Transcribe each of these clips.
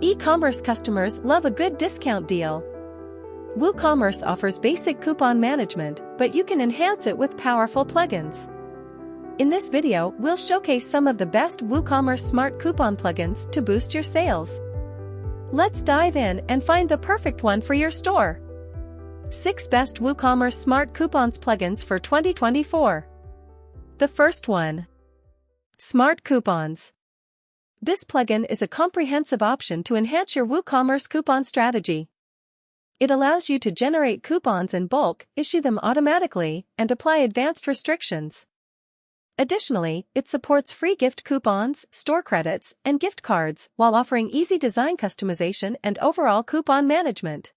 E-commerce customers love a good discount deal. WooCommerce offers basic coupon management, but you can enhance it with powerful plugins. In this video, we'll showcase some of the best WooCommerce smart coupon plugins to boost your sales. Let's dive in and find the perfect one for your store. 6 Best WooCommerce Smart Coupons Plugins for 2024. The first one. Smart Coupons. This plugin is a comprehensive option to enhance your WooCommerce coupon strategy. It allows you to generate coupons in bulk, issue them automatically, and apply advanced restrictions. Additionally, it supports free gift coupons, store credits, and gift cards, while offering easy design customization and overall coupon management.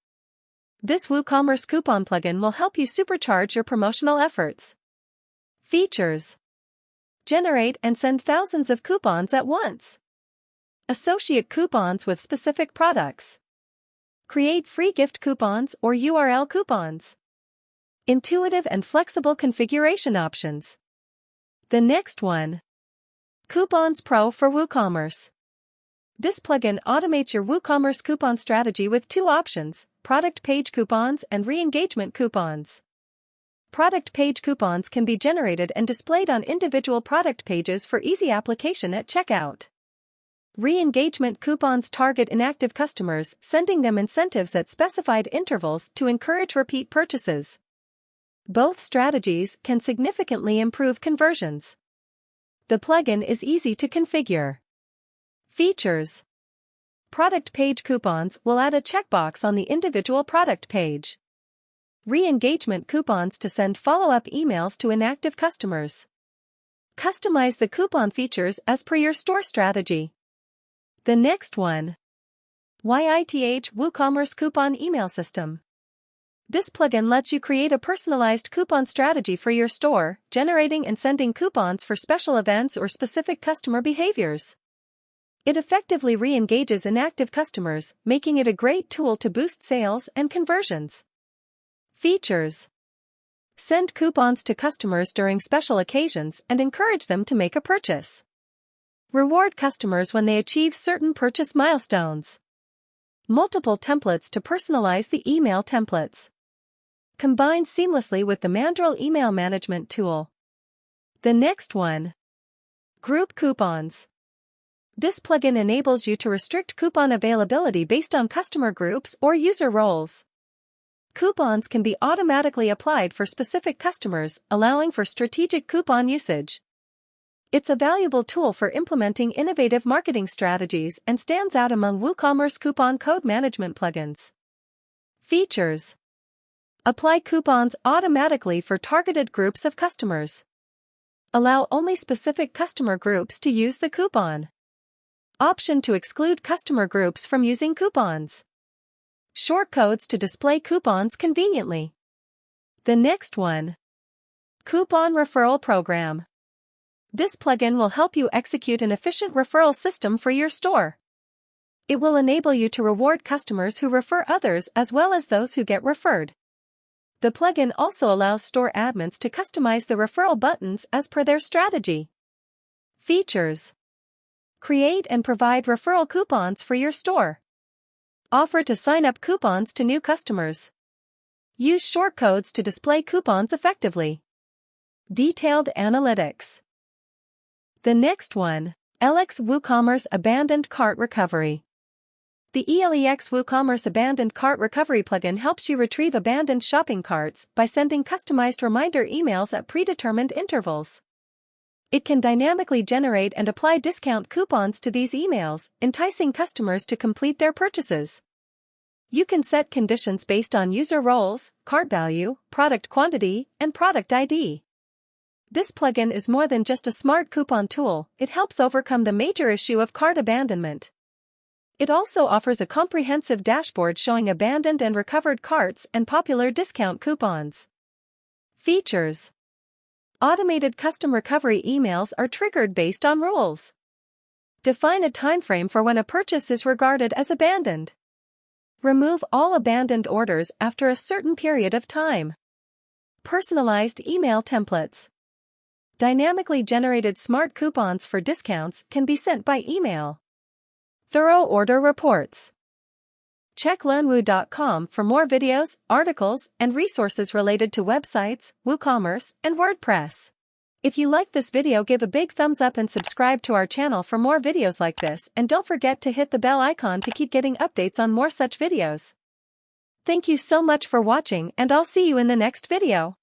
This WooCommerce coupon plugin will help you supercharge your promotional efforts. Features. Generate and send thousands of coupons at once. Associate coupons with specific products. Create free gift coupons or URL coupons. Intuitive and flexible configuration options. The next one. Coupons Pro for WooCommerce. This plugin automates your WooCommerce coupon strategy with 2 options: product page coupons and re-engagement coupons. Product page coupons can be generated and displayed on individual product pages for easy application at checkout. Re-engagement coupons target inactive customers, sending them incentives at specified intervals to encourage repeat purchases. Both strategies can significantly improve conversions. The plugin is easy to configure. Features. Product page coupons will add a checkbox on the individual product page. Re-engagement coupons to send follow-up emails to inactive customers. Customize the coupon features as per your store strategy. The next one. YITH WooCommerce Coupon Email System. This plugin lets you create a personalized coupon strategy for your store, generating and sending coupons for special events or specific customer behaviors. It effectively re-engages inactive customers, making it a great tool to boost sales and conversions. Features. Send coupons to customers during special occasions and encourage them to make a purchase. Reward customers when they achieve certain purchase milestones. Multiple templates to personalize the email templates. Combined seamlessly with the Mandrill email management tool. The next one. Group Coupons. This plugin enables you to restrict coupon availability based on customer groups or user roles. Coupons can be automatically applied for specific customers, allowing for strategic coupon usage. It's a valuable tool for implementing innovative marketing strategies and stands out among WooCommerce coupon code management plugins. Features. Apply coupons automatically for targeted groups of customers. Allow only specific customer groups to use the coupon. Option to exclude customer groups from using coupons. Shortcodes to display coupons conveniently. The next one. Coupon Referral Program. This plugin will help you execute an efficient referral system for your store. It will enable you to reward customers who refer others as well as those who get referred. The plugin also allows store admins to customize the referral buttons as per their strategy. Features. Create and provide referral coupons for your store. Offer to sign up coupons to new customers. Use shortcodes to display coupons effectively. Detailed analytics. The next one. ELEX WooCommerce Abandoned Cart Recovery. The ELEX WooCommerce Abandoned Cart Recovery plugin helps you retrieve abandoned shopping carts by sending customized reminder emails at predetermined intervals. It can dynamically generate and apply discount coupons to these emails, enticing customers to complete their purchases. You can set conditions based on user roles, cart value, product quantity, and product ID. This plugin is more than just a smart coupon tool, it helps overcome the major issue of cart abandonment. It also offers a comprehensive dashboard showing abandoned and recovered carts and popular discount coupons. Features. Automated custom recovery emails are triggered based on rules. Define a timeframe for when a purchase is regarded as abandoned. Remove all abandoned orders after a certain period of time. Personalized email templates. Dynamically generated smart coupons for discounts can be sent by email. Thorough order reports. Check learnwoo.com for more videos, articles, and resources related to websites, WooCommerce, and WordPress. If you like this video, give a big thumbs up and subscribe to our channel for more videos like this, and don't forget to hit the bell icon to keep getting updates on more such videos. Thank you so much for watching, and I'll see you in the next video.